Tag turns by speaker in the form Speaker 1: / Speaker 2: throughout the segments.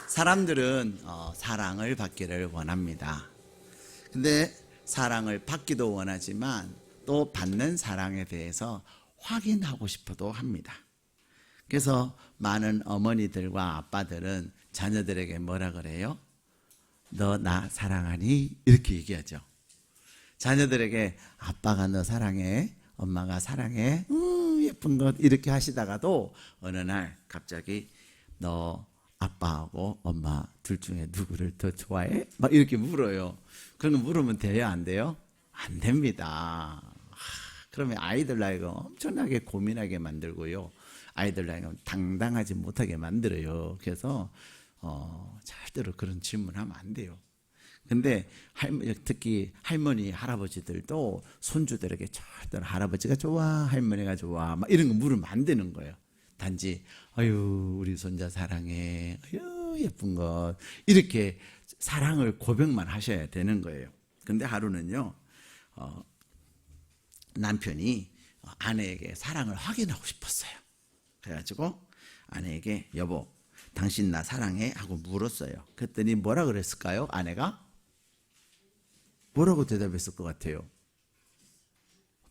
Speaker 1: 사람들은 사랑을 받기를 원합니다. 근데 사랑을 받기도 원하지만 또 받는 사랑에 대해서 확인하고 싶어도 합니다. 그래서 많은 어머니들과 아빠들은 자녀들에게 뭐라 그래요? 너 나 사랑하니? 이렇게 얘기하죠. 자녀들에게 아빠가 너 사랑해, 엄마가 사랑해, 예쁜 것 이렇게 하시다가도 어느 날 갑자기 너 아빠하고 엄마 둘 중에 누구를 더 좋아해? 막 이렇게 물어요. 그런 거 물으면 돼요? 안 돼요? 안 됩니다. 그러면 아이들 나이가 엄청나게 고민하게 만들고요. 아이들 나이가 당당하지 못하게 만들어요. 그래서 절대로 그런 질문하면 안 돼요. 근데 특히 할머니, 할아버지들도 손주들에게 절대로 할아버지가 좋아, 할머니가 좋아, 막 이런 거 물으면 안 되는 거예요. 단지 아유 우리 손자 사랑해, 아유 예쁜 것 이렇게 사랑을 고백만 하셔야 되는 거예요. 근데 하루는요 남편이 아내에게 사랑을 확인하고 싶었어요. 그래가지고 아내에게 여보 당신 나 사랑해? 하고 물었어요. 그랬더니 뭐라 그랬을까요? 아내가 뭐라고 대답했을 것 같아요?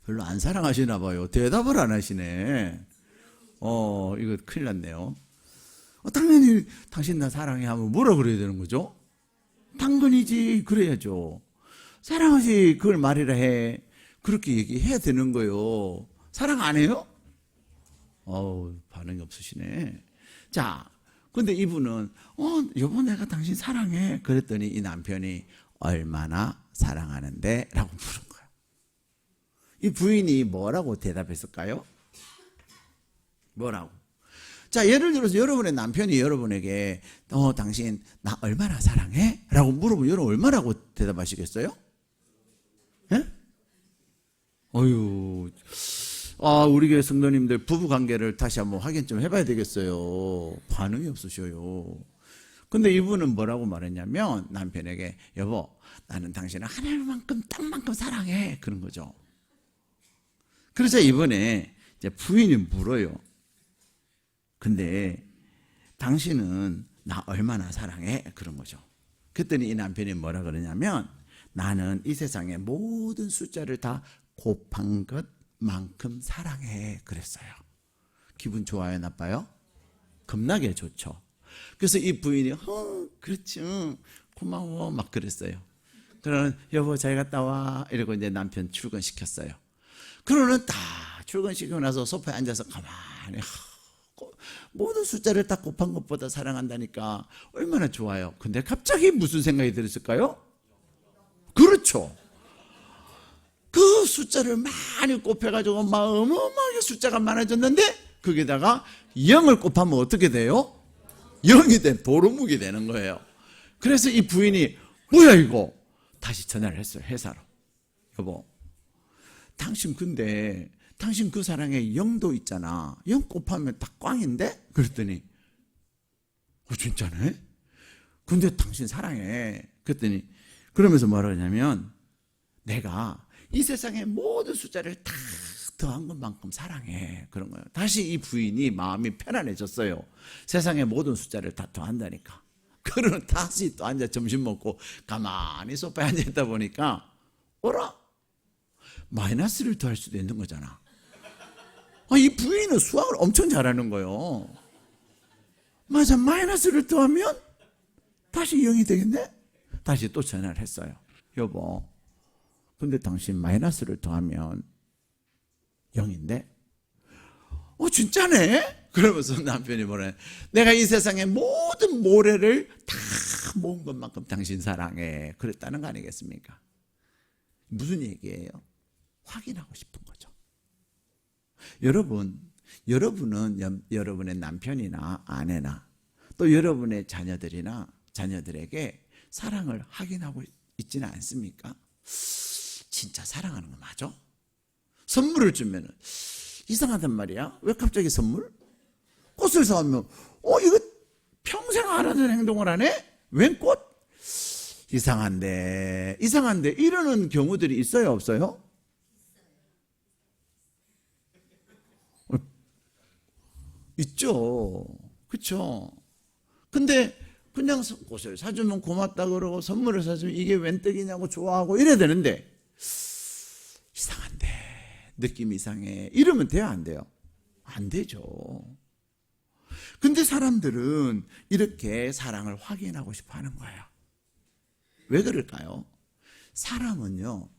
Speaker 1: 별로 안 사랑하시나 봐요. 대답을 안 하시네. 이거 큰일 났네요. 당연히 당신 나 사랑해 하면 뭐라 그래야 되는 거죠? 당근이지 그래야죠. 사랑하지 그걸 말이라 해. 그렇게 얘기해야 되는 거예요. 사랑 안 해요? 반응이 없으시네. 자, 근데 이분은 여보 내가 당신 사랑해. 그랬더니 이 남편이 얼마나 사랑하는데? 라고 물은 거예요. 이 부인이 뭐라고 대답했을까요? 뭐라고? 자, 예를 들어서 여러분의 남편이 여러분에게 당신 나 얼마나 사랑해? 라고 물어보면 여러분 얼마라고 대답하시겠어요? 예? 우리 교회 성도님들 부부 관계를 다시 한번 확인 좀 해봐야 되겠어요. 반응이 없으셔요. 근데 이분은 뭐라고 말했냐면 남편에게 여보 나는 당신을 하늘만큼 땅만큼 사랑해 그런 거죠. 그래서 이번에 이제 부인이 물어요. 근데 당신은 나 얼마나 사랑해? 그런 거죠. 그랬더니 이 남편이 뭐라 그러냐면 나는 이 세상의 모든 숫자를 다 곱한 것만큼 사랑해 그랬어요. 기분 좋아요? 나빠요? 겁나게 좋죠. 그래서 이 부인이 그렇지 고마워 막 그랬어요. 그러면 여보 잘 갔다 와 이러고 이제 남편 출근시켰어요. 그러는 다 출근시키고 나서 소파에 앉아서 가만히 모든 숫자를 다 곱한 것보다 사랑한다니까 얼마나 좋아요. 근데 갑자기 무슨 생각이 들었을까요? 그렇죠. 그 숫자를 많이 곱해가지고 막 어마어마하게 숫자가 많아졌는데 거기다가 0을 곱하면 어떻게 돼요? 0이 된 도루묵이 되는 거예요. 그래서 이 부인이 뭐야 이거? 다시 전화를 했어요. 회사로. 여보 당신 근데 당신 그 사랑에 0도 있잖아. 0 곱하면 딱 꽝인데? 그랬더니 진짜네? 근데 당신 사랑해. 그랬더니 그러면서 뭐라 하냐면 내가 이 세상의 모든 숫자를 다 더한 것만큼 사랑해. 그런 거예요. 다시 이 부인이 마음이 편안해졌어요. 세상의 모든 숫자를 다 더한다니까. 그러면 다시 또 앉아 점심 먹고 가만히 소파에 앉아있다 보니까 어라? 마이너스를 더할 수도 있는 거잖아. 이 부인은 수학을 엄청 잘하는 거예요. 맞아, 마이너스를 더하면 다시 0이 되겠네? 다시 또 전화를 했어요. 여보, 근데 당신 마이너스를 더하면 0인데? 진짜네? 그러면서 남편이 뭐래? 내가 이 세상의 모든 모래를 다 모은 것만큼 당신 사랑해. 그랬다는 거 아니겠습니까? 무슨 얘기예요? 확인하고 싶은 거죠. 여러분은 여러분의 남편이나 아내나 또 여러분의 자녀들에게 사랑을 확인하고 있지는 않습니까? 진짜 사랑하는 거 맞아? 선물을 주면은 이상하단 말이야. 왜 갑자기 선물? 꽃을 사오면 이거 평생 안 하는 행동을 하네? 웬 꽃? 이상한데 이러는 경우들이 있어요 없어요? 있죠. 그렇죠. 근데 그냥 꽃을 사주면 고맙다 그러고 선물을 사주면 이게 웬 떡이냐고 좋아하고 이래야 되는데 이상한데 느낌 이상해 이러면 돼요 안 돼요? 안 되죠. 근데 사람들은 이렇게 사랑을 확인하고 싶어 하는 거예요. 왜 그럴까요? 사람은요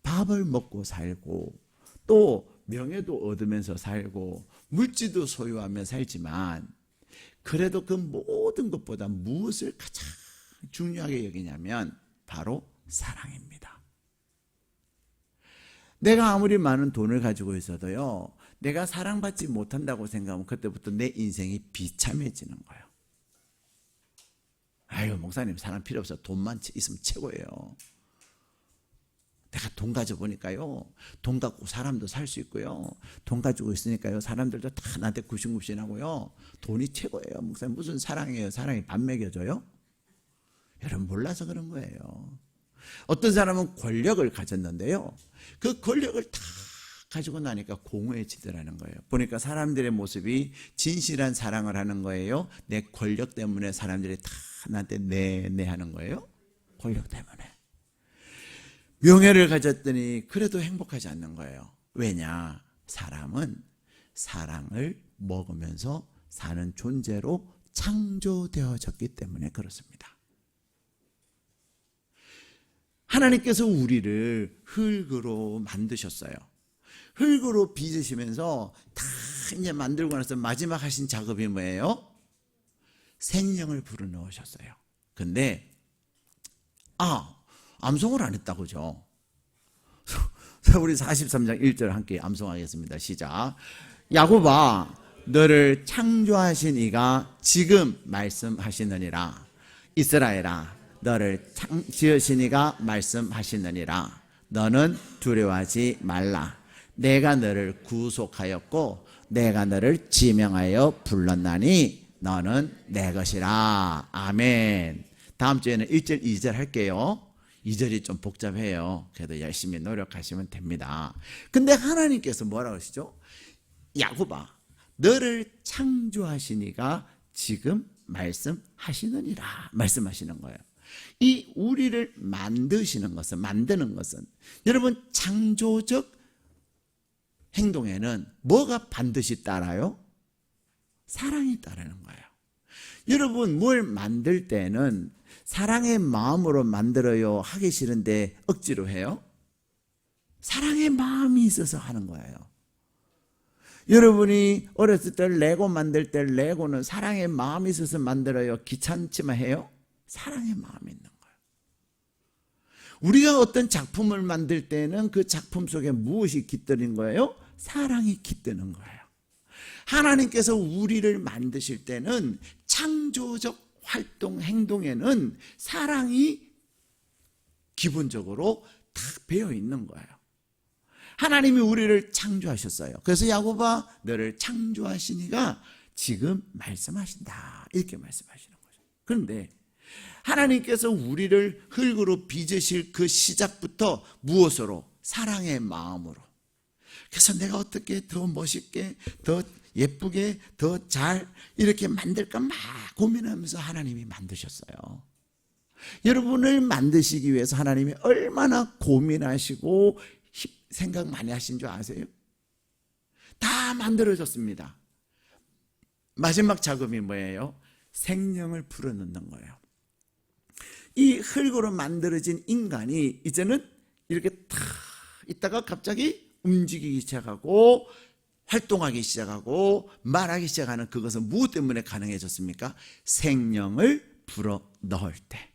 Speaker 1: 밥을 먹고 살고 또 명예도 얻으면서 살고 물질도 소유하며 살지만 그래도 그 모든 것보다 무엇을 가장 중요하게 여기냐면 바로 사랑입니다. 내가 아무리 많은 돈을 가지고 있어도요 내가 사랑받지 못한다고 생각하면 그때부터 내 인생이 비참해지는 거예요. 아유 목사님 사랑 필요 없어. 돈만 있으면 최고예요. 내가 돈 가져보니까요 돈 갖고 사람도 살 수 있고요 돈 가지고 있으니까요 사람들도 다 나한테 굽신굽신하고요 돈이 최고예요. 목사님 무슨 사랑이에요? 사랑이 밥 먹여줘요? 여러분 몰라서 그런 거예요. 어떤 사람은 권력을 가졌는데요 그 권력을 다 가지고 나니까 공허해지더라는 거예요. 보니까 사람들의 모습이 진실한 사랑을 하는 거예요? 내 권력 때문에 사람들이 다 나한테 네 하는 거예요? 권력 때문에. 명예를 가졌더니 그래도 행복하지 않는 거예요. 왜냐? 사람은 사랑을 먹으면서 사는 존재로 창조되어졌기 때문에 그렇습니다. 하나님께서 우리를 흙으로 만드셨어요. 흙으로 빚으시면서 다 이제 만들고 나서 마지막 하신 작업이 뭐예요? 생명을 불어넣으셨어요. 근데 암송을 안 했다 그죠? 우리 43장 1절 함께 암송하겠습니다. 시작. 야곱아 너를 창조하신 이가 지금 말씀하시느니라. 이스라엘아 너를 지으신 이가 말씀하시느니라. 너는 두려워하지 말라. 내가 너를 구속하였고 내가 너를 지명하여 불렀나니 너는 내 것이라. 아멘. 다음 주에는 1절 2절 할게요. 2절이 좀 복잡해요. 그래도 열심히 노력하시면 됩니다. 근데 하나님께서 뭐라고 하시죠? 야곱아 너를 창조하시니가 지금 말씀하시느니라 말씀하시는 거예요. 이 우리를 만드는 것은 여러분 창조적 행동에는 뭐가 반드시 따라요? 사랑이 따르는 거예요. 여러분 뭘 만들 때는 사랑의 마음으로 만들어요 하기 싫은데 억지로 해요? 사랑의 마음이 있어서 하는 거예요. 여러분이 어렸을 때 레고 만들 때 레고는 사랑의 마음이 있어서 만들어요? 귀찮지만 해요? 사랑의 마음이 있는 거예요. 우리가 어떤 작품을 만들 때는 그 작품 속에 무엇이 깃드는 거예요? 사랑이 깃드는 거예요. 하나님께서 우리를 만드실 때는 창조적 활동, 행동에는 사랑이 기본적으로 다 배어 있는 거예요. 하나님이 우리를 창조하셨어요. 그래서 야곱아 너를 창조하시니가 지금 말씀하신다 이렇게 말씀하시는 거죠. 그런데 하나님께서 우리를 흙으로 빚으실 그 시작부터 무엇으로? 사랑의 마음으로. 그래서 내가 어떻게 더 멋있게 더 예쁘게 더 잘 이렇게 만들까 막 고민하면서 하나님이 만드셨어요. 여러분을 만드시기 위해서 하나님이 얼마나 고민하시고 생각 많이 하신 줄 아세요? 다 만들어졌습니다. 마지막 작업이 뭐예요? 생명을 불어넣는 거예요. 이 흙으로 만들어진 인간이 이제는 이렇게 탁 있다가 갑자기 움직이기 시작하고 활동하기 시작하고 말하기 시작하는 그것은 무엇 때문에 가능해졌습니까? 생명을 불어넣을 때.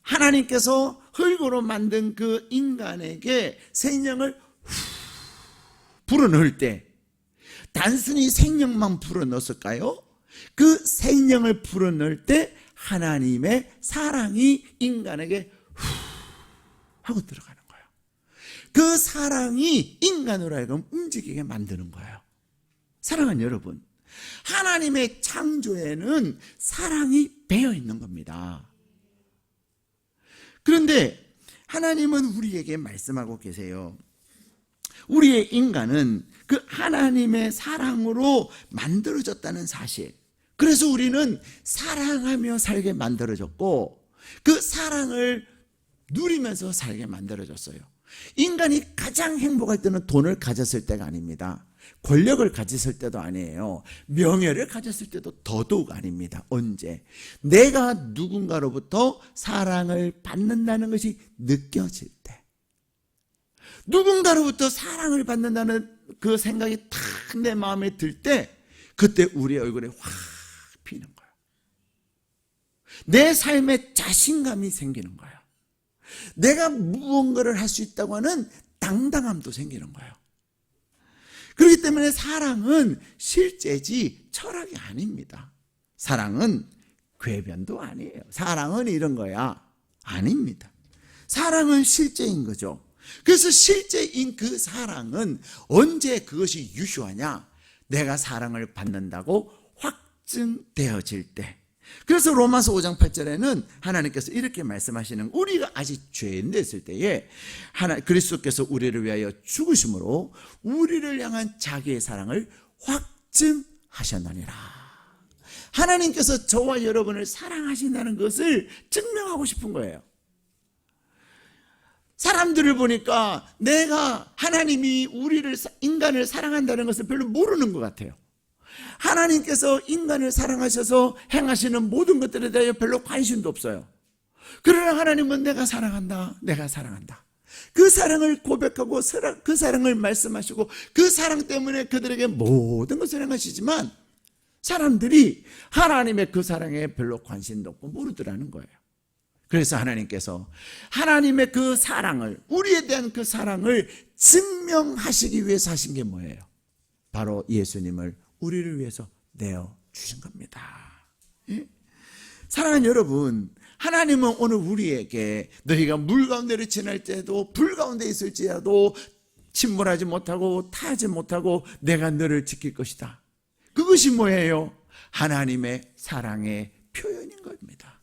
Speaker 1: 하나님께서 흙으로 만든 그 인간에게 생명을 불어넣을 때 단순히 생명만 불어넣었을까요? 그 생명을 불어넣을 때 하나님의 사랑이 인간에게 하고 들어가는 거예요. 그 사랑이 인간으로 하여금 움직이게 만드는 거예요. 사랑하는 여러분, 하나님의 창조에는 사랑이 배어 있는 겁니다. 그런데 하나님은 우리에게 말씀하고 계세요. 우리의 인간은 그 하나님의 사랑으로 만들어졌다는 사실, 그래서 우리는 사랑하며 살게 만들어졌고 그 사랑을 누리면서 살게 만들어졌어요. 인간이 가장 행복할 때는 돈을 가졌을 때가 아닙니다. 권력을 가졌을 때도 아니에요. 명예를 가졌을 때도 더더욱 아닙니다. 언제? 내가 누군가로부터 사랑을 받는다는 것이 느껴질 때, 누군가로부터 사랑을 받는다는 그 생각이 탁 내 마음에 들 때, 그때 우리 얼굴에 확 피는 거예요. 내 삶에 자신감이 생기는 거예요. 내가 무언가를 할 수 있다고 하는 당당함도 생기는 거예요. 그렇기 때문에 사랑은 실제지 철학이 아닙니다. 사랑은 궤변도 아니에요. 사랑은 이런 거야. 아닙니다. 사랑은 실제인 거죠. 그래서 실제인 그 사랑은 언제 그것이 유효하냐? 내가 사랑을 받는다고 확증되어질 때. 그래서 로마서 5장 8절에는 하나님께서 이렇게 말씀하시는, 우리가 아직 죄인 됐을 때에 그리스도께서 우리를 위하여 죽으심으로 우리를 향한 자기의 사랑을 확증하셨느니라. 하나님께서 저와 여러분을 사랑하신다는 것을 증명하고 싶은 거예요. 사람들을 보니까 내가 하나님이 인간을 사랑한다는 것을 별로 모르는 것 같아요. 하나님께서 인간을 사랑하셔서 행하시는 모든 것들에 대해 별로 관심도 없어요. 그러나 하나님은 내가 사랑한다, 내가 사랑한다. 그 사랑을 고백하고 그 사랑을 말씀하시고 그 사랑 때문에 그들에게 모든 것을 행하시지만 사람들이 하나님의 그 사랑에 별로 관심도 없고 모르더라는 거예요. 그래서 하나님께서 하나님의 그 사랑을, 우리에 대한 그 사랑을 증명하시기 위해서 하신 게 뭐예요? 바로 예수님을 우리를 위해서 내어주신 겁니다. 예? 사랑하는 여러분, 하나님은 오늘 우리에게 너희가 물 가운데를 지날 때도 불 가운데 있을지라도 침몰하지 못하고 타지 못하고 내가 너를 지킬 것이다. 그것이 뭐예요? 하나님의 사랑의 표현인 겁니다.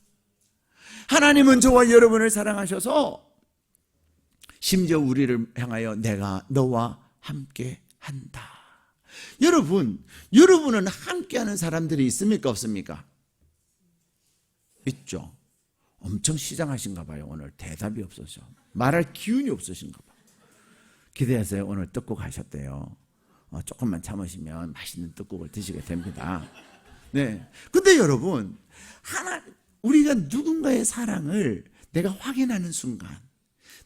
Speaker 1: 하나님은 저와 여러분을 사랑하셔서 심지어 우리를 향하여 내가 너와 함께 한다. 여러분은 함께하는 사람들이 있습니까, 없습니까? 있죠. 엄청 시장하신가 봐요. 오늘 대답이 없어서 말할 기운이 없으신가 봐요. 기대하세요. 오늘 떡국 하셨대요. 조금만 참으시면 맛있는 떡국을 드시게 됩니다. 네. 근데 여러분, 우리가 누군가의 사랑을 내가 확인하는 순간,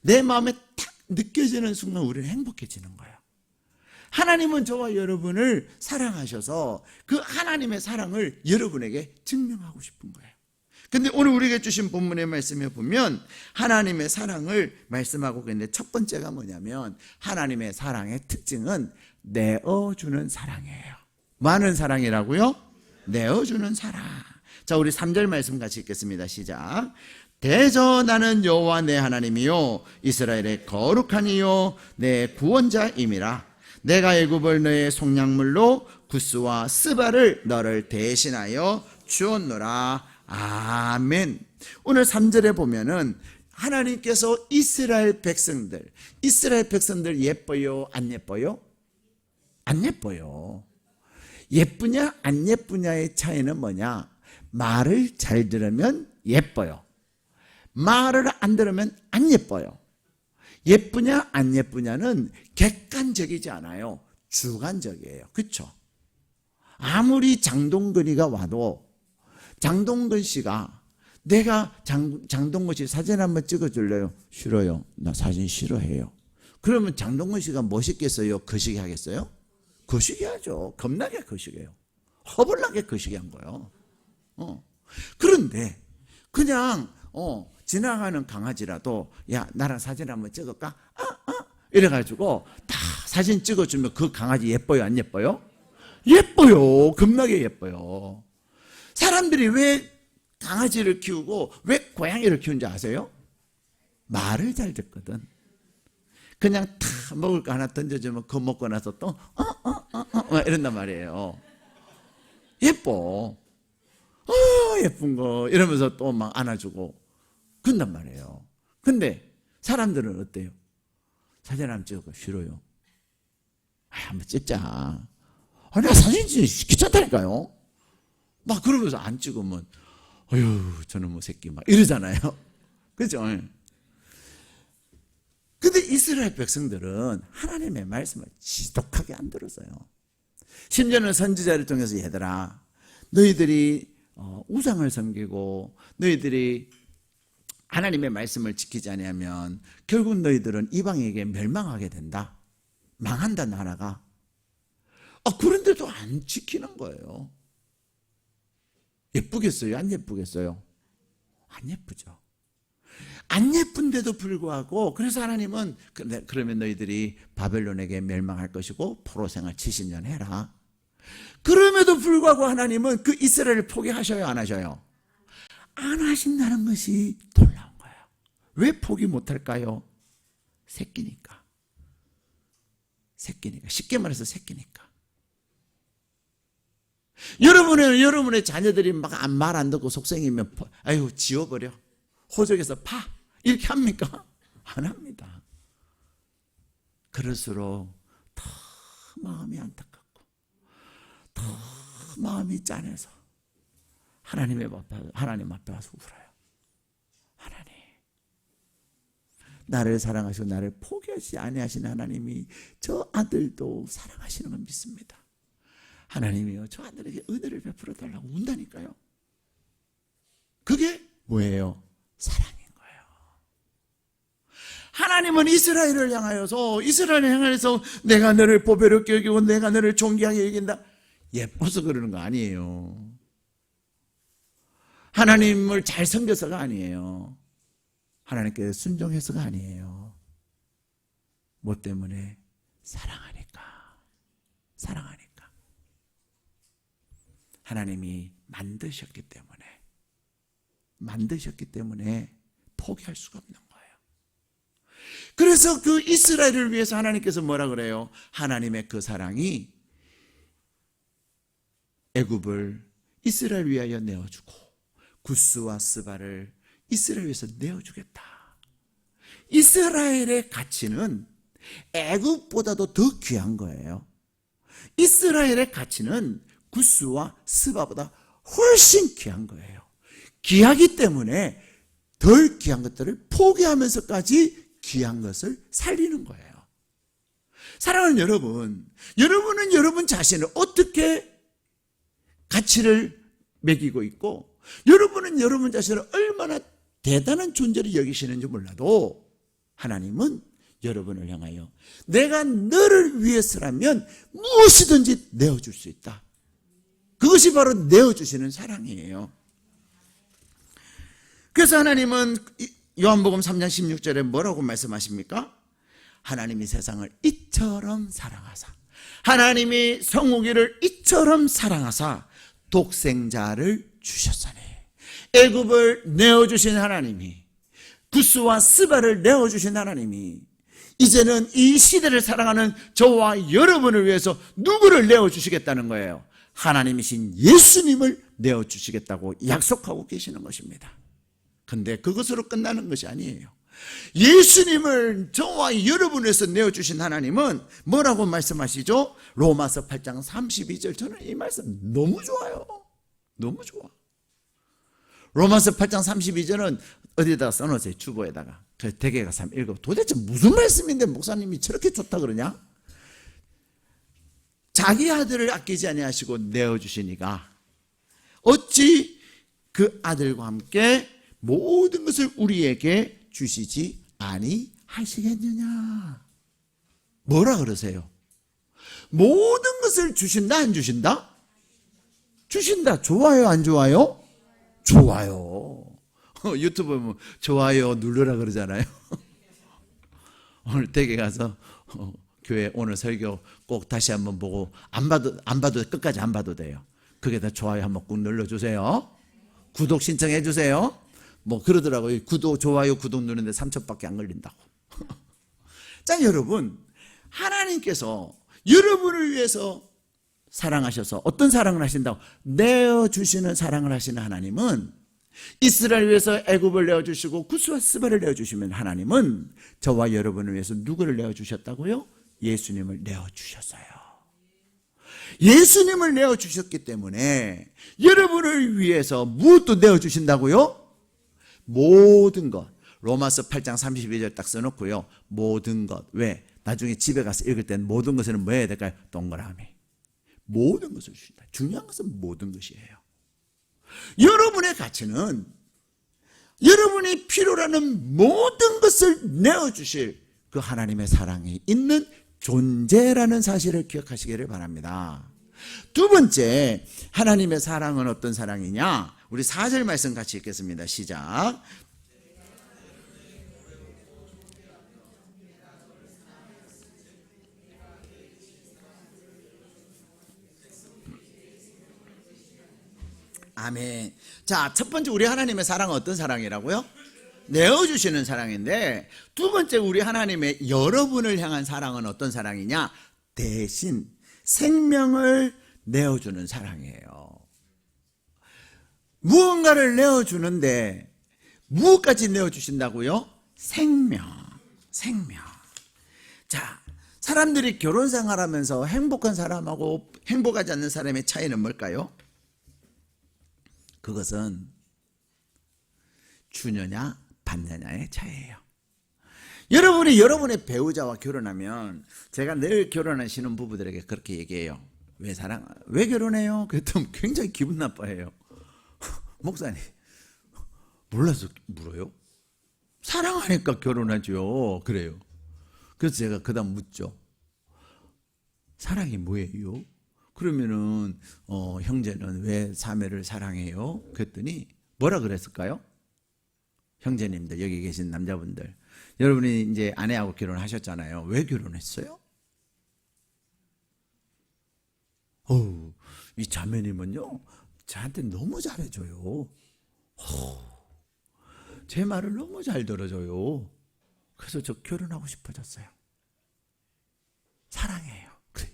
Speaker 1: 내 마음에 탁 느껴지는 순간 우리는 행복해지는 거예요. 하나님은 저와 여러분을 사랑하셔서 그 하나님의 사랑을 여러분에게 증명하고 싶은 거예요. 근데 오늘 우리에게 주신 본문의 말씀에 보면 하나님의 사랑을 말씀하고 있는데, 첫 번째가 뭐냐면 하나님의 사랑의 특징은 내어주는 사랑이에요. 많은 사랑이라고요? 내어주는 사랑. 자, 우리 3절 말씀 같이 읽겠습니다. 시작. 대저 나는 여호와 내 하나님이요 이스라엘의 거룩한 이요 내 구원자임이라. 내가 애굽을 너의 속량물로 구스와 스바를 너를 대신하여 주었노라. 아멘. 오늘 3절에 보면은 하나님께서 이스라엘 백성들 예뻐요, 안 예뻐요? 안 예뻐요. 예쁘냐 안 예쁘냐의 차이는 뭐냐? 말을 잘 들으면 예뻐요. 말을 안 들으면 안 예뻐요. 예쁘냐 안 예쁘냐는 객관적이지 않아요. 주관적이에요. 그렇죠? 아무리 장동건이가 와도 장동건 씨가 내가 장동건 씨 사진 한번 찍어줄래요? 싫어요. 나 사진 싫어해요. 그러면 장동건 씨가 멋있겠어요? 거시기 하겠어요? 거시기 하죠. 겁나게 거시기해요. 허벌나게 거시기 한 거예요. 그런데 그냥 지나가는 강아지라도 야 나랑 사진 한번 찍을까? 이래가지고 다 사진 찍어주면 그 강아지 예뻐요, 안 예뻐요? 예뻐요. 겁나게 예뻐요. 사람들이 왜 강아지를 키우고 왜 고양이를 키우는지 아세요? 말을 잘 듣거든. 그냥 다 먹을 거 하나 던져주면 그거 먹고 나서 또 이런단 말이에요. 예뻐. 예쁜 거 이러면서 또 막 안아주고 그런단 말이에요. 근데 사람들은 어때요? 사진 한번 찍을까? 싫어요. 한번 찍자. 내가 사진 찍기 귀찮다니까요. 막 그러면서 안 찍으면 어휴 저놈의 새끼 막 이러잖아요. 그죠? 근데 이스라엘 백성들은 하나님의 말씀을 지독하게 안 들었어요. 심지어는 선지자를 통해서 얘들아 너희들이 우상을 섬기고 너희들이 하나님의 말씀을 지키지 아니하면 결국 너희들은 이방에게 멸망하게 된다. 망한다 나라가. 그런데도 안 지키는 거예요. 예쁘겠어요? 안 예쁘겠어요? 안 예쁘죠. 안 예쁜데도 불구하고 그래서 하나님은 그러면 너희들이 바벨론에게 멸망할 것이고 포로 생활 70년 해라. 그럼에도 불구하고 하나님은 그 이스라엘을 포기하셔요? 안 하셔요? 안 하신다는 것이 놀라운 거예요. 왜 포기 못할까요? 새끼니까. 쉽게 말해서 새끼니까. 여러분의 자녀들이 막 말 안 듣고 속생이면 아유 지워버려. 호적에서 파. 이렇게 합니까? 안 합니다. 그럴수록 더 마음이 안타깝고 더 마음이 짠해서 하나님 앞에 와서 울어요. 하나님, 나를 사랑하시고 나를 포기하지 아니하시는 하나님이 저 아들도 사랑하시는 걸 믿습니다. 하나님이요 저 아들에게 은혜를 베풀어 달라고 운다니까요. 그게 뭐예요? 사랑인 거예요. 하나님은 이스라엘을 향하여서 내가 너를 보배롭게 여기고 내가 너를 존귀하게 여긴다. 예뻐서 그러는 거 아니에요. 하나님을 잘 섬겨서가 아니에요. 하나님께 순종해서가 아니에요. 뭐 때문에? 사랑하니까. 하나님이 만드셨기 때문에 포기할 수가 없는 거예요. 그래서 그 이스라엘을 위해서 하나님께서 뭐라 그래요? 하나님의 그 사랑이 애굽을 이스라엘 위하여 내어주고 구스와 스바를 이스라엘 위해서 내어주겠다. 이스라엘의 가치는 애굽보다도 더 귀한 거예요. 이스라엘의 가치는 구스와 스바보다 훨씬 귀한 거예요. 귀하기 때문에 덜 귀한 것들을 포기하면서까지 귀한 것을 살리는 거예요. 사랑하는 여러분은 여러분 자신을 어떻게 가치를 매기고 있고 여러분은 여러분 자신을 얼마나 대단한 존재로 여기시는지 몰라도 하나님은 여러분을 향하여 내가 너를 위해서라면 무엇이든지 내어줄 수 있다. 그것이 바로 내어주시는 사랑이에요. 그래서 하나님은 요한복음 3장 16절에 뭐라고 말씀하십니까? 하나님이 세상을 이처럼 사랑하사 하나님이 성우기를 이처럼 사랑하사 독생자를 주셨사니 애굽을 내어주신 하나님이 구스와 스바를 내어주신 하나님이 이제는 이 시대를 사랑하는 저와 여러분을 위해서 누구를 내어주시겠다는 거예요? 하나님이신 예수님을 내어주시겠다고 약속하고 계시는 것입니다. 근데 그것으로 끝나는 것이 아니에요. 예수님을 저와 여러분을 위해서 내어주신 하나님은 뭐라고 말씀하시죠? 로마서 8장 32절. 저는 이 말씀 너무 좋아요. 너무 좋아. 로마서 8장 32절은 어디다가 써놓으세요? 주보에다가. 그 댁에 가서 한번 읽어. 도대체 무슨 말씀인데 목사님이 저렇게 좋다 그러냐? 자기 아들을 아끼지 아니하시고 내어주시니까 어찌 그 아들과 함께 모든 것을 우리에게 주시지 아니하시겠느냐? 뭐라 그러세요? 모든 것을 주신다 안 주신다? 주신다. 좋아요 안 좋아요? 좋아요. 유튜브 보면 좋아요 누르라 그러잖아요. 오늘 댁에 가서 교회 오늘 설교 꼭 다시 한번 보고 안 봐도 끝까지 안 봐도 돼요. 그게다 좋아요 한번 꾹 눌러주세요. 구독 신청해 주세요. 뭐 그러더라고요. 좋아요 구독 누르는데 3초밖에 안 걸린다고. 자, 여러분, 하나님께서 여러분을 위해서 사랑하셔서 어떤 사랑을 하신다고? 내어주시는 사랑을 하시는 하나님은 이스라엘 위해서 애굽을 내어주시고 구스와 스바를 내어주시면 하나님은 저와 여러분을 위해서 누구를 내어주셨다고요? 예수님을 내어주셨어요. 예수님을 내어주셨기 때문에 여러분을 위해서 무엇도 내어주신다고요? 모든 것. 로마서 8장 32절 딱 써놓고요. 모든 것. 왜? 나중에 집에 가서 읽을 때는 모든 것은 뭐 해야 될까요? 동그라미. 모든 것을 주신다. 중요한 것은 모든 것이에요. 여러분의 가치는 여러분이 필요로 하는 모든 것을 내어주실 그 하나님의 사랑이 있는 존재라는 사실을 기억하시기를 바랍니다. 두 번째, 하나님의 사랑은 어떤 사랑이냐? 우리 4절 말씀 같이 읽겠습니다. 시작. 아멘. 자, 첫 번째 우리 하나님의 사랑은 어떤 사랑이라고요? 내어주시는 사랑인데, 두 번째 우리 하나님의 여러분을 향한 사랑은 어떤 사랑이냐? 대신 생명을 내어주는 사랑이에요. 무언가를 내어주는데 무엇까지 내어주신다고요? 생명. 자, 사람들이 결혼 생활하면서 행복한 사람하고 행복하지 않는 사람의 차이는 뭘까요? 그것은 주느냐 받느냐의 차이예요. 여러분이 여러분의 배우자와 결혼하면, 제가 늘 결혼하시는 부부들에게 그렇게 얘기해요. 왜 결혼해요? 그랬더니 굉장히 기분 나빠해요. 목사님, 몰라서 물어요? 사랑하니까 결혼하죠. 그래요. 그래서 제가 그 다음 묻죠. 사랑이 뭐예요? 그러면은 형제는 왜 자매를 사랑해요? 그랬더니 뭐라 그랬을까요? 형제님들, 여기 계신 남자분들, 여러분이 이제 아내하고 결혼하셨잖아요. 왜 결혼했어요? 이 자매님은요, 저한테 너무 잘해줘요. 제 말을 너무 잘 들어줘요. 그래서 저 결혼하고 싶어졌어요. 사랑해요. 그래.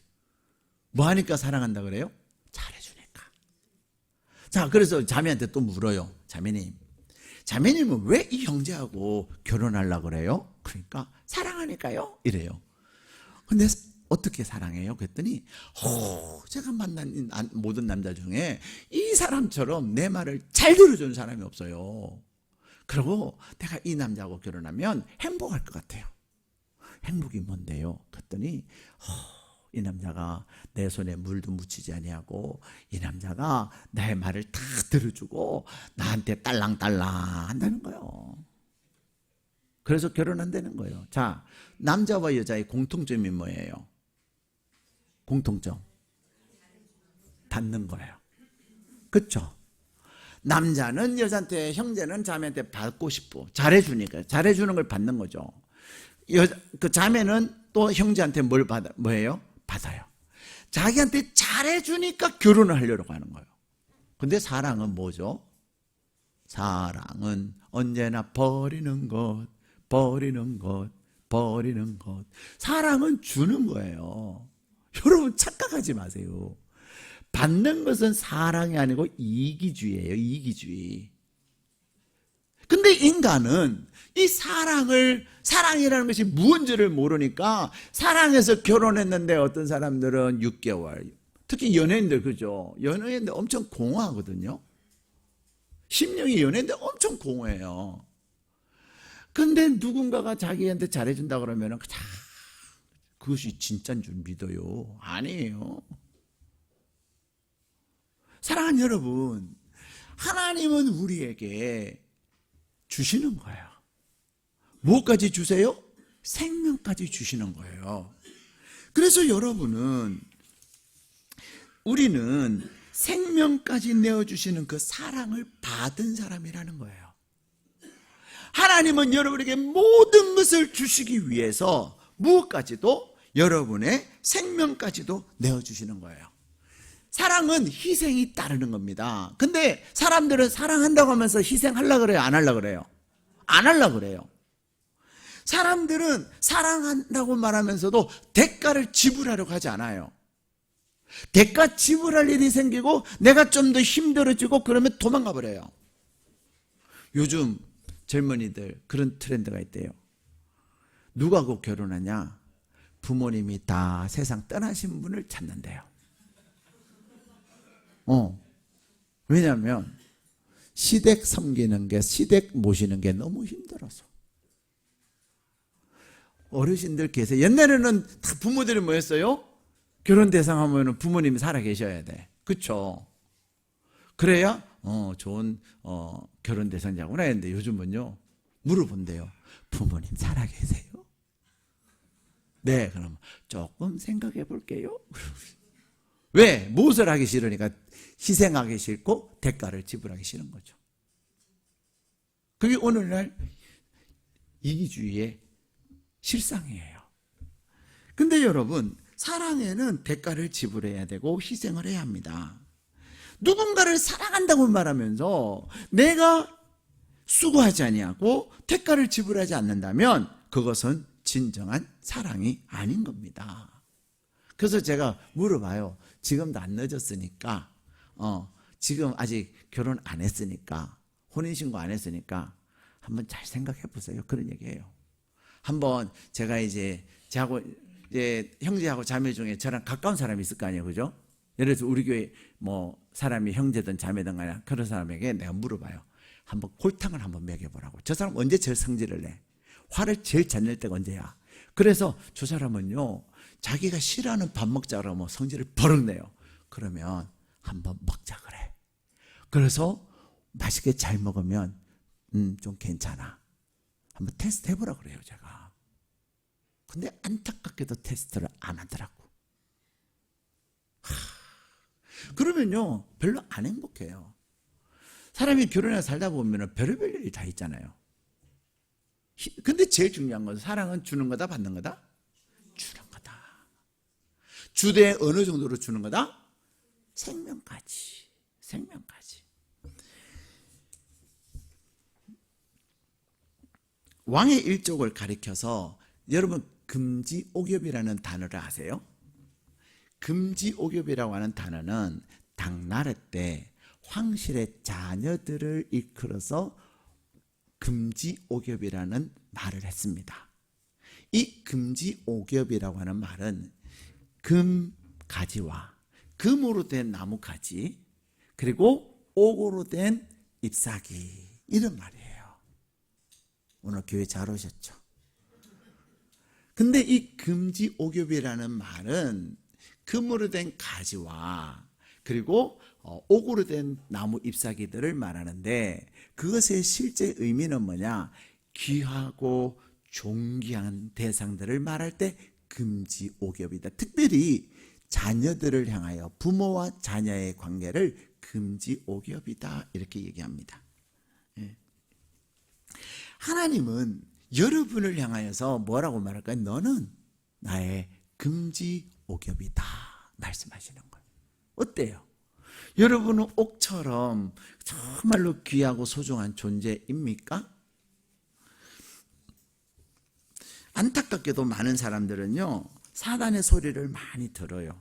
Speaker 1: 뭐 하니까 사랑한다 그래요? 잘해주니까. 자, 그래서 자매한테 또 물어요. 자매님은 왜 이 형제하고 결혼하려고 그래요? 그러니까 사랑하니까요. 이래요. 근데 어떻게 사랑해요? 그랬더니 제가 만난 모든 남자 중에 이 사람처럼 내 말을 잘 들어주는 사람이 없어요. 그리고 내가 이 남자하고 결혼하면 행복할 것 같아요. 행복이 뭔데요? 그랬더니 이 남자가 내 손에 물도 묻히지 아니하고, 이 남자가 나의 말을 다 들어주고 나한테 딸랑딸랑 한다는 거예요. 그래서 결혼한다는 거예요. 자, 남자와 여자의 공통점이 뭐예요? 공통점, 받는 거예요. 그렇죠? 남자는 여자한테, 형제는 자매한테 받고 싶고, 잘해주니까 잘해주는 걸 받는 거죠. 그 자매는 또 형제한테 뭐예요? 받아요. 자기한테 잘해주니까 결혼을 하려고 하는 거예요. 근데 사랑은 뭐죠? 사랑은 언제나 버리는 것. 사랑은 주는 거예요. 여러분 착각하지 마세요. 받는 것은 사랑이 아니고 이기주의예요. 이기주의. 근데 인간은 이 사랑이라는 것이 무언지를 모르니까, 사랑해서 결혼했는데 어떤 사람들은 6개월, 특히 연예인들, 그죠? 연예인들 엄청 공허하거든요. 심령이 연예인들 엄청 공허해요. 근데 누군가가 자기한테 잘해준다 그러면 그것이 진짜인 줄 믿어요? 아니에요. 사랑하는 여러분, 하나님은 우리에게 주시는 거예요. 뭐까지 주세요? 생명까지 주시는 거예요. 그래서 우리는 생명까지 내어주시는 그 사랑을 받은 사람이라는 거예요. 하나님은 여러분에게 모든 것을 주시기 위해서 무엇까지도, 여러분의 생명까지도 내어주시는 거예요. 사랑은 희생이 따르는 겁니다. 근데 사람들은 사랑한다고 하면서 희생하려고 그래요? 안 하려고 그래요? 안 하려고 그래요. 사람들은 사랑한다고 말하면서도 대가를 지불하려고 하지 않아요. 대가 지불할 일이 생기고 내가 좀 더 힘들어지고 그러면 도망가 버려요. 요즘 젊은이들 그런 트렌드가 있대요. 누구하고 결혼하냐? 부모님이 다 세상 떠나신 분을 찾는데요. 왜냐하면 시댁 섬기는 게, 시댁 모시는 게 너무 힘들어서. 어르신들 계세요. 옛날에는 다 부모들이 뭐였어요? 결혼 대상 하면 부모님이 살아 계셔야 돼. 그쵸? 그래야 좋은 결혼 대상자구나 했는데 요즘은요 물어본대요. 부모님 살아 계세요? 네, 그럼 조금 생각해 볼게요. 왜? 무엇을 하기 싫으니까 희생하기 싫고 대가를 지불하기 싫은 거죠. 그게 오늘날 이기주의의 실상이에요. 근데 여러분, 사랑에는 대가를 지불해야 되고 희생을 해야 합니다. 누군가를 사랑한다고 말하면서 내가 수고하지 아니하고 대가를 지불하지 않는다면 그것은 진정한 사랑이 아닌 겁니다. 그래서 제가 물어봐요. 지금도 안 늦었으니까, 지금 아직 결혼 안 했으니까, 혼인신고 안 했으니까 한번 잘 생각해 보세요. 그런 얘기예요. 한번 제가 이제 저하고 이제 형제하고 자매 중에 저랑 가까운 사람이 있을 거 아니에요, 그죠? 예를 들어서 우리 교회 뭐 사람이 형제든 자매든 간에 그런 사람에게 내가 물어봐요. 한번 골탕을 한번 먹여보라고. 저 사람 언제 제일 성질을 내? 화를 제일 잘 낼 때가 언제야? 그래서 저 사람은요, 자기가 싫어하는 밥 먹자 그러면 성질을 버럭 내요. 그러면 한번 먹자 그래. 그래서 맛있게 잘 먹으면 좀 괜찮아. 한번 테스트 해보라 그래요, 제가. 근데 안타깝게도 테스트를 안 하더라고. 그러면요, 별로 안 행복해요. 사람이 결혼해서 살다 보면 별의별 일이 다 있잖아요. 근데 제일 중요한 건 사랑은 주는 거다, 받는 거다? 주는 거다. 주되 어느 정도로 주는 거다? 생명까지. 생명까지. 왕의 일족을 가리켜서 여러분 금지옥엽이라는 단어를 아세요? 금지옥엽이라고 하는 단어는 당나라 때 황실의 자녀들을 일컬어서 금지옥엽이라는 말을 했습니다. 이 금지옥엽이라고 하는 말은 금 가지와 금으로 된 나무 가지 그리고 옥으로 된 잎사귀 이런 말이에요. 오늘 교회 잘 오셨죠? 근데 이 금지옥엽이라는 말은 금으로 된 가지와 그리고 옥으로 된 나무 잎사귀들을 말하는데 그것의 실제 의미는 뭐냐? 귀하고 존귀한 대상들을 말할 때 금지옥엽이다. 특별히 자녀들을 향하여 부모와 자녀의 관계를 금지옥엽이다 이렇게 얘기합니다. 하나님은 여러분을 향하여서 뭐라고 말할까요? 너는 나의 금지옥엽이다 말씀하시는 거예요. 어때요? 여러분은 옥처럼 정말로 귀하고 소중한 존재입니까? 안타깝게도 많은 사람들은요 사단의 소리를 많이 들어요.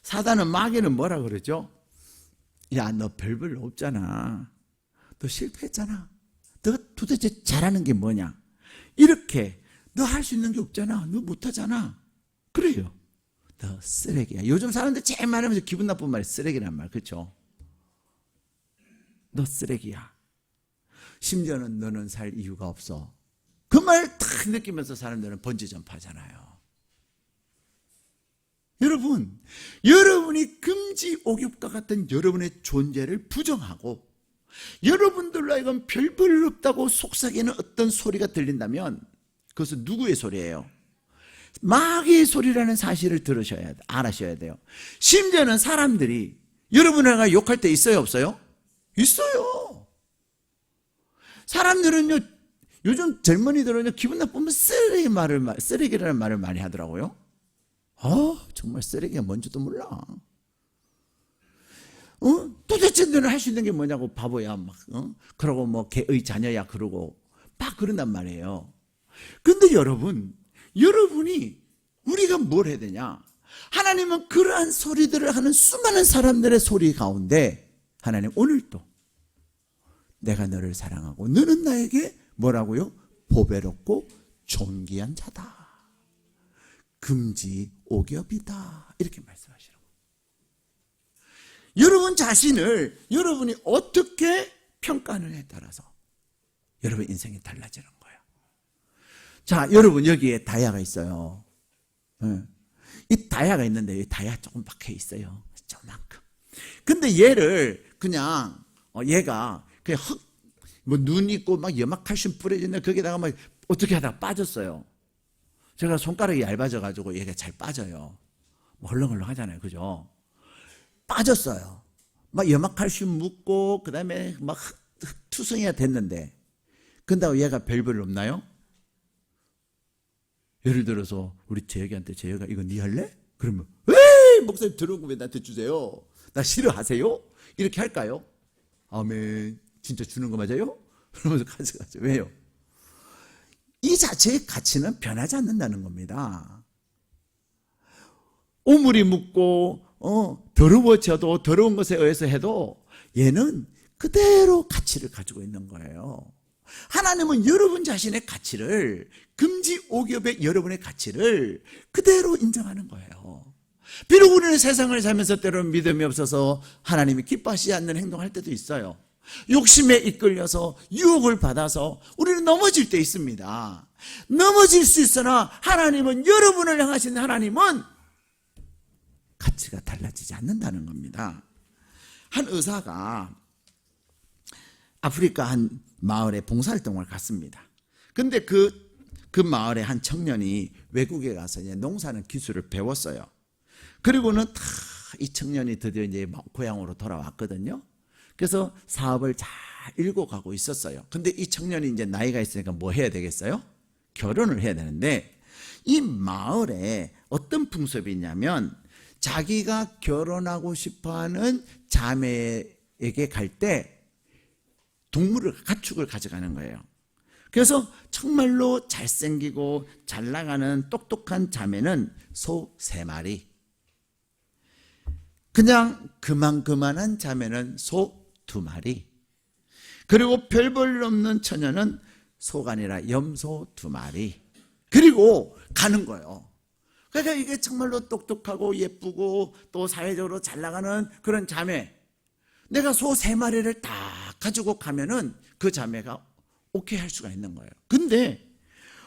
Speaker 1: 사단은 마귀는 뭐라 그러죠? 야, 너 별별 없잖아. 너 실패했잖아. 너 도대체 잘하는 게 뭐냐? 이렇게 너 할 수 있는 게 없잖아. 너 못하잖아. 그래요. 너 쓰레기야. 요즘 사람들 제일 많이 하면서 기분 나쁜 말이 쓰레기란 말. 그렇죠? 너 쓰레기야. 심지어는 너는 살 이유가 없어. 그 말 딱 느끼면서 사람들은 번지점프 하잖아요. 여러분, 여러분이 금지옥엽과 같은 여러분의 존재를 부정하고 여러분들로 하여금 별 볼 없다고 속삭이는 어떤 소리가 들린다면 그것은 누구의 소리예요? 마귀의 소리라는 사실을 들으셔야 돼, 알아셔야 돼요. 심지어는 사람들이 여러분을 욕할 때 있어요, 없어요? 있어요. 사람들은요, 요즘 젊은이들은요, 기분 나쁘면 쓰레기라는 말을 많이 하더라고요. 정말 쓰레기가 뭔지도 몰라. 도대체 너는 할 수 있는 게 뭐냐고 바보야 막 그러고 뭐 개의 자녀야 그러고 막 그런단 말이에요. 근데 여러분이 우리가 뭘 해야 되냐? 하나님은 그러한 소리들을 하는 수많은 사람들의 소리 가운데 하나님 오늘도 내가 너를 사랑하고 너는 나에게 뭐라고요? 보배롭고 존귀한 자다. 금지옥엽이다. 이렇게 말씀하시라고. 여러분 자신을 여러분이 어떻게 평가하느냐에 따라서 여러분 인생이 달라지는 거예요. 자, 여러분 여기에 다이아가 있어요. 이 다이아가 있는데 이 다이아 조금 박혀 있어요. 저만큼. 근데 얘를 그냥 얘가 그냥 뭐 눈 있고 막 염화칼슘 뿌려진다 거기다가 막 어떻게 하다가 빠졌어요. 제가 손가락이 얇아져 가지고 얘가 잘 빠져요. 뭐 헐렁헐렁 하잖아요. 그죠? 빠졌어요. 막 염화칼슘 묻고 그다음에 막 투성이가 됐는데 근다고 얘가 별별 없나요? 예를 들어서 우리 재혁이한테 재혁아 이거 네 할래? 그러면 에이 목사님 들어온 거 왜 나한테 주세요? 나 싫어하세요? 이렇게 할까요? 아멘. 진짜 주는 거 맞아요? 그러면서 가져가죠. 왜요? 이 자체의 가치는 변하지 않는다는 겁니다. 오물이 묻고 더러워져도 더러운 것에 의해서 해도 얘는 그대로 가치를 가지고 있는 거예요. 하나님은 여러분 자신의 가치를 금지 오겹의 여러분의 가치를 그대로 인정하는 거예요. 비록 우리는 세상을 살면서 때로는 믿음이 없어서 하나님이 기뻐하시지 않는 행동할 때도 있어요. 욕심에 이끌려서 유혹을 받아서 우리는 넘어질 때 있습니다. 넘어질 수 있으나 하나님은 여러분을 향하신 하나님은 가치가 달라지지 않는다는 겁니다. 한 의사가 아프리카 한 마을에 봉사활동을 갔습니다. 근데 그 마을에 한 청년이 외국에 가서 이제 농사는 기술을 배웠어요. 그리고는 다 이 청년이 드디어 이제 고향으로 돌아왔거든요. 그래서 사업을 잘 일궈가고 있었어요. 근데 이 청년이 이제 나이가 있으니까 뭐 해야 되겠어요? 결혼을 해야 되는데 이 마을에 어떤 풍습이 있냐면 자기가 결혼하고 싶어하는 자매에게 갈 때 가축을 가져가는 거예요. 그래서 정말로 잘생기고 잘 나가는 똑똑한 자매는 소 3마리, 그냥 그만한 자매는 소 2마리, 그리고 별 볼 없는 처녀는 소가 아니라 염소 2마리, 그리고 가는 거예요. 그러니까 이게 정말로 똑똑하고 예쁘고 또 사회적으로 잘 나가는 그런 자매, 내가 소 3마리를 다 가지고 가면은 그 자매가 오케이 할 수가 있는 거예요. 근데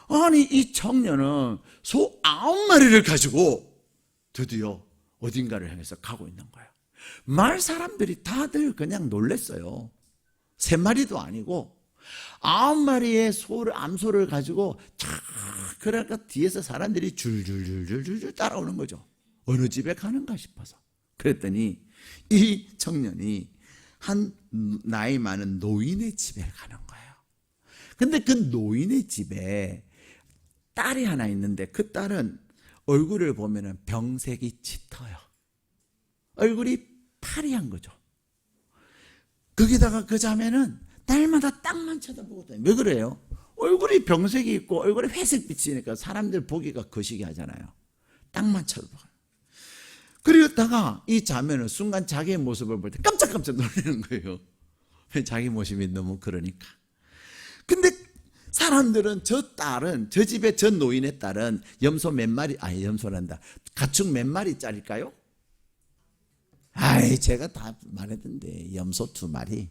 Speaker 1: 아니 이 청년은 소 9마리를 가지고 드디어 어딘가를 향해서 가고 있는 거예요. 마을 사람들이 다들 그냥 놀랬어요. 3마리도 아니고 9마리의 암소를 가지고 그러니까 뒤에서 사람들이 줄줄줄줄줄 따라오는 거죠. 어느 집에 가는가 싶어서. 그랬더니 이 청년이 한 나이 많은 노인의 집에 가는 거예요. 근데 그 노인의 집에 딸이 하나 있는데 그 딸은 얼굴을 보면 병색이 짙어요. 얼굴이 파리한 거죠. 거기다가 그 자매는 날마다 땅만 쳐다보고 다녀요. 왜 그래요? 얼굴이 병색이 있고 얼굴에 회색 비치니까 사람들 보기가 거시기 하잖아요. 땅만 쳐다봐요. 그러다가 이 자매는 순간 자기의 모습을 볼 때 깜짝깜짝 놀라는 거예요. 자기 모습이 너무 그러니까. 근데 사람들은 저 집에 저 노인의 딸은 염소 몇 마리, 염소란다. 가축 몇 마리짜리일까요? 제가 다 말했던데 염소 2마리.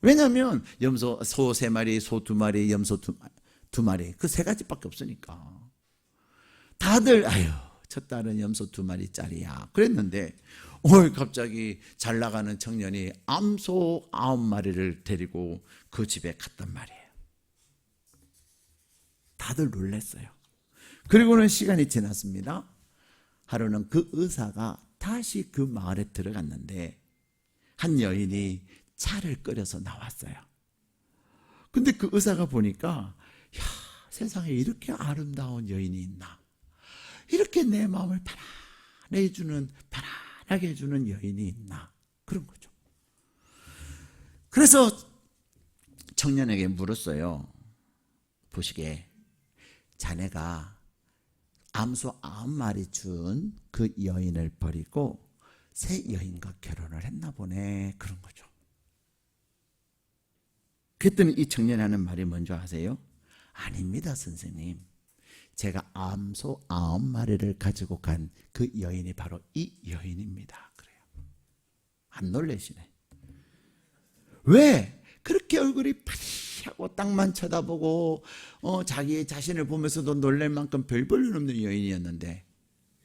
Speaker 1: 왜냐하면 소 3마리, 소 2마리, 염소 2마리 그 3가지밖에 없으니까. 다들 저 딸은 염소 2마리짜리야 그랬는데 오늘 갑자기 잘 나가는 청년이 암소 9마리를 데리고 그 집에 갔단 말이에요. 다들 놀랐어요. 그리고는 시간이 지났습니다. 하루는 그 의사가 다시 그 마을에 들어갔는데 한 여인이 차를 끓여서 나왔어요. 근데 그 의사가 보니까 세상에 이렇게 아름다운 여인이 있나, 이렇게 내 마음을 편안하게 해주는 여인이 있나, 그런 거죠. 그래서 청년에게 물었어요. 보시게, 자네가 암소 9마리 준 그 여인을 버리고 새 여인과 결혼을 했나 보네, 그런 거죠. 그랬더니 이 청년이 하는 말이 뭔지 아세요? 아닙니다, 선생님. 제가 암소 9마리를 가지고 간 그 여인이 바로 이 여인입니다. 그래요. 안 놀래시네. 왜? 그렇게 얼굴이 파리하고 땅만 쳐다보고 자기 자신을 보면서도 놀랄 만큼 별 볼 일 없는 여인이었는데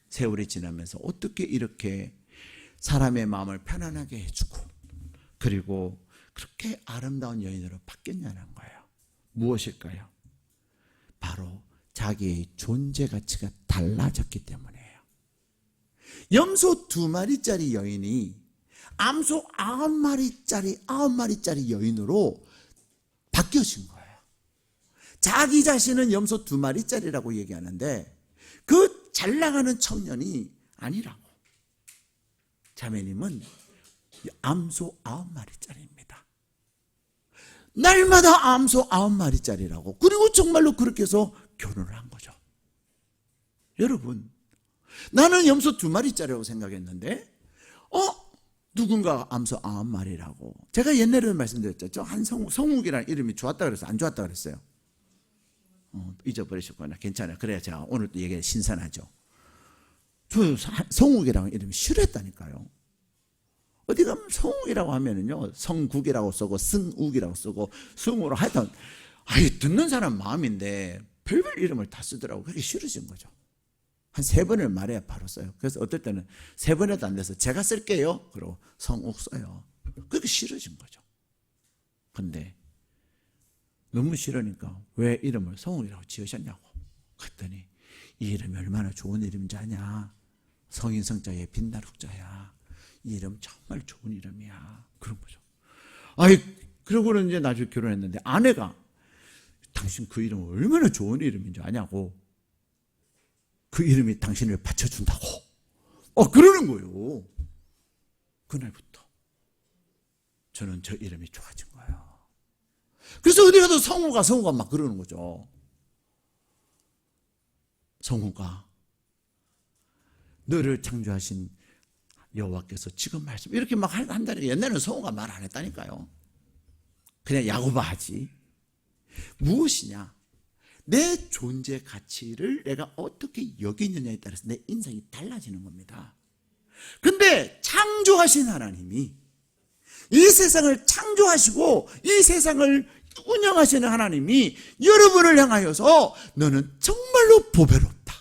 Speaker 1: 세월이 지나면서 어떻게 이렇게 사람의 마음을 편안하게 해주고 그리고 그렇게 아름다운 여인으로 바뀌었냐는 거예요. 무엇일까요? 바로 자기의 존재 가치가 달라졌기 때문이에요. 염소 2마리짜리 여인이 암소 9마리짜리 여인으로 바뀌어진 거예요. 자기 자신은 염소 2마리짜리라고 얘기하는데 그 잘 나가는 청년이 아니라고. 자매님은 암소 9마리짜리입니다. 날마다 암소 9마리짜리라고. 그리고 정말로 그렇게 해서 결혼을 한 거죠. 여러분, 나는 염소 2마리짜리라고 생각했는데 누군가 암소 9마리라고. 제가 옛날에 말씀드렸죠. 성욱이라는 이름이 좋았다 그래서 안 좋았다 그랬어요. 잊어버리셨구나. 괜찮아요. 그래야 제가 오늘 또 얘기가 신선하죠. 저 성욱이라는 이름이 싫어했다니까요. 어디 가면 성욱이라고 하면은요, 성국이라고 쓰고 승욱이라고 쓰고 승우로 하여튼 듣는 사람 마음인데 별별 이름을 다 쓰더라고. 그게 싫어진 거죠. 한 3번을 말해야 바로 써요. 그래서 어떨 때는 3번에도 안 돼서 제가 쓸게요. 그러고 성욱 써요. 그게 싫어진 거죠. 근데 너무 싫으니까 왜 이름을 성욱이라고 지으셨냐고. 그랬더니 이 이름이 얼마나 좋은 이름인지 아냐. 성인 성자에 빛날 흑자야. 이 이름 정말 좋은 이름이야. 그런 거죠. 그러고는 이제 나중에 결혼했는데 아내가 당신 그 이름 얼마나 좋은 이름인지 아냐고. 그 이름이 당신을 받쳐준다고. 그러는 거예요. 그날부터 저는 저 이름이 좋아진 거예요. 그래서 어디 가도 성우가 막 그러는 거죠. 성우가 너를 창조하신 여호와께서 지금 말씀 이렇게 막 한다니까. 옛날에는 성우가 말 안 했다니까요. 그냥 야고바 하지. 무엇이냐? 내 존재 가치를 내가 어떻게 여기느냐에 따라서 내 인생이 달라지는 겁니다. 근데 창조하신 하나님이 이 세상을 창조하시고 이 세상을 운영하시는 하나님이 여러분을 향하여서 너는 정말로 보배롭다.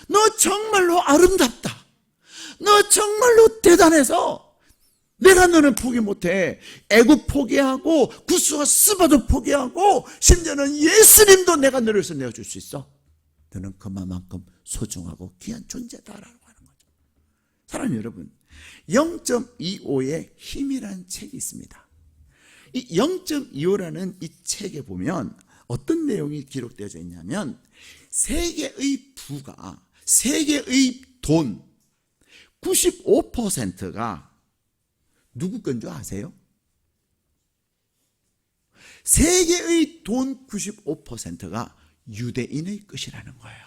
Speaker 1: 너 정말로 아름답다. 너 정말로 대단해서 내가 너는 포기 못해. 애굽 포기하고 구스와 스바도 포기하고 심지어는 예수님도 내가 너를 위해서 내어줄 수 있어. 너는 그만큼 소중하고 귀한 존재다라고 하는 거죠. 사랑하는 여러분, 0.25의 힘이라는 책이 있습니다. 이 0.25라는 이 책에 보면 어떤 내용이 기록되어져 있냐면 세계의 부가, 세계의 돈 95%가 누구 건 줄 아세요? 세계의 돈 95%가 유대인의 것이라는 거예요.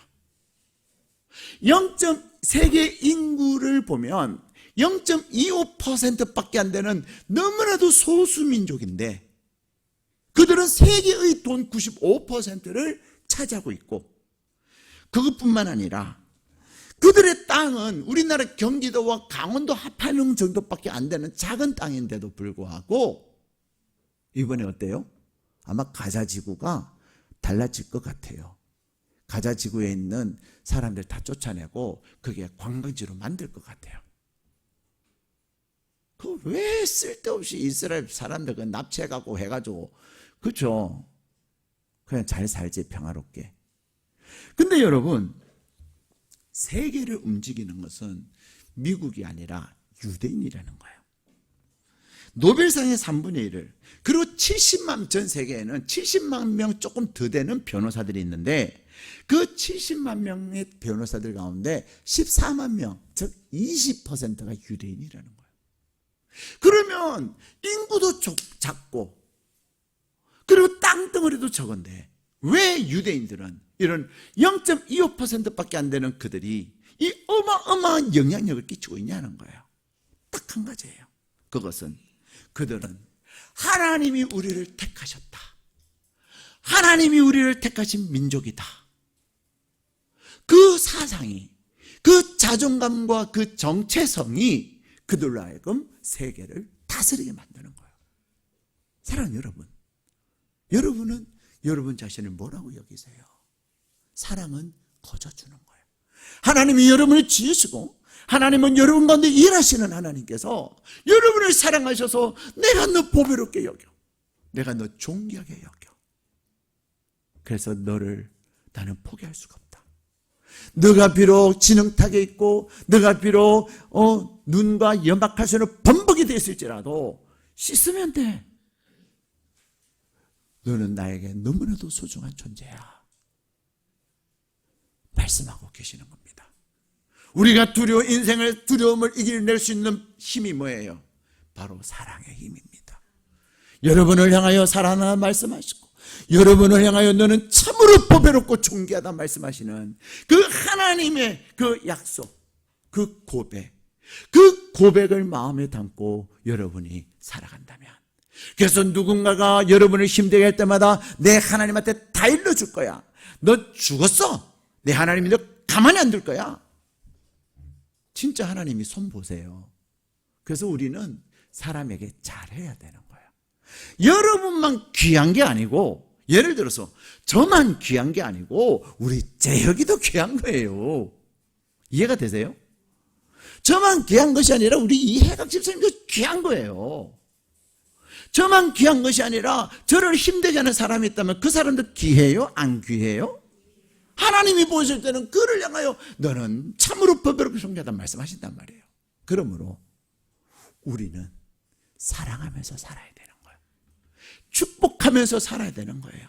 Speaker 1: 세계 인구를 보면 0.25%밖에 안 되는 너무나도 소수민족인데 그들은 세계의 돈 95%를 차지하고 있고 그것뿐만 아니라 그들의 땅은 우리나라 경기도와 강원도 합하는 정도밖에 안 되는 작은 땅인데도 불구하고 이번에 어때요? 아마 가자지구가 달라질 것 같아요. 가자지구에 있는 사람들 다 쫓아내고 그게 관광지로 만들 것 같아요. 그 왜 쓸데없이 이스라엘 사람들 그 납치해가고 해가지고 그렇죠? 그냥 잘 살지 평화롭게. 근데 여러분 세계를 움직이는 것은 미국이 아니라 유대인이라는 거예요. 노벨상의 3분의 1을 그리고 70만 전 세계에는 70만 명 조금 더 되는 변호사들이 있는데 그 70만 명의 변호사들 가운데 14만 명, 즉 20%가 유대인이라는 거예요. 그러면 인구도 작고 그리고 땅덩어리도 적은데 왜 유대인들은 이런 0.25%밖에 안 되는 그들이 이 어마어마한 영향력을 끼치고 있냐는 거예요. 딱 한 가지예요. 그것은 그들은 하나님이 우리를 택하셨다. 하나님이 우리를 택하신 민족이다. 그 사상이, 그 자존감과 그 정체성이 그들로 하여금 세계를 다스리게 만드는 거예요. 사랑하는 여러분, 여러분은 여러분 자신을 뭐라고 여기세요? 사랑은 거저주는 거예요. 하나님이 여러분을 지으시고 하나님은 여러분 가운데 일하시는 하나님께서 여러분을 사랑하셔서 내가 너 보배롭게 여겨, 내가 너 존귀하게 여겨, 그래서 너를 나는 포기할 수가 없다. 너가 비록 진흙탕에 있고 너가 비록 눈과 연박할 수 있는 범벅이 됐을지라도 씻으면 돼. 너는 나에게 너무나도 소중한 존재야. 말씀하고 계시는 겁니다. 우리가 인생의 두려움을 이겨낼 수 있는 힘이 뭐예요? 바로 사랑의 힘입니다. 여러분을 향하여 사랑하라 말씀하시고 여러분을 향하여 너는 참으로 보배롭고 존귀하다 말씀하시는 그 하나님의 그 약속, 그 고백을 마음에 담고 여러분이 살아간다면, 그래서 누군가가 여러분을 힘들게 할 때마다 내 하나님한테 다 일러줄 거야. 너 죽었어. 내 하나님이 너 가만히 안 둘 거야. 진짜 하나님이 손 보세요. 그래서 우리는 사람에게 잘해야 되는 거예요. 여러분만 귀한 게 아니고, 예를 들어서 저만 귀한 게 아니고 우리 재혁이도 귀한 거예요. 이해가 되세요? 저만 귀한 것이 아니라 우리 이해각 집사님도 귀한 거예요. 저만 귀한 것이 아니라 저를 힘들게 하는 사람이 있다면 그 사람도 귀해요? 안 귀해요? 하나님이 보실 때는 그를 향하여 너는 참으로 보배롭게 존귀하다 말씀하신단 말이에요. 그러므로 우리는 사랑하면서 살아야 되는 거예요. 축복하면서 살아야 되는 거예요.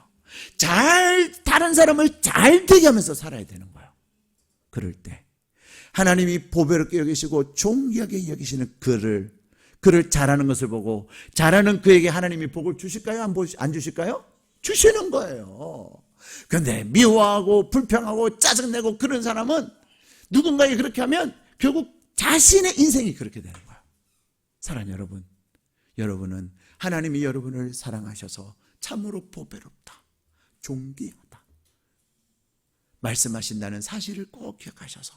Speaker 1: 다른 사람을 잘 되게 하면서 살아야 되는 거예요. 그럴 때 하나님이 보배롭게 여기시고 존귀하게 여기시는 그를 잘하는 것을 보고 잘하는 그에게 하나님이 복을 주실까요? 안 주실까요? 주시는 거예요. 그런데 미워하고 불평하고 짜증내고 그런 사람은 누군가에게 그렇게 하면 결국 자신의 인생이 그렇게 되는 거예요. 사랑하는 여러분, 여러분은 하나님이 여러분을 사랑하셔서 참으로 보배롭다, 존귀하다 말씀하신다는 사실을 꼭 기억하셔서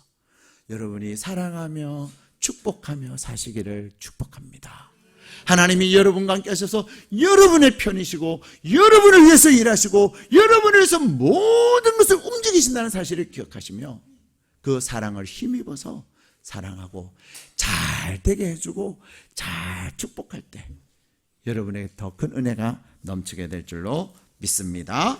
Speaker 1: 여러분이 사랑하며 축복하며 사시기를 축복합니다. 하나님이 여러분과 함께 하셔서 여러분의 편이시고 여러분을 위해서 일하시고 여러분을 위해서 모든 것을 움직이신다는 사실을 기억하시며 그 사랑을 힘입어서 사랑하고 잘 되게 해주고 잘 축복할 때 여러분에게 더 큰 은혜가 넘치게 될 줄로 믿습니다.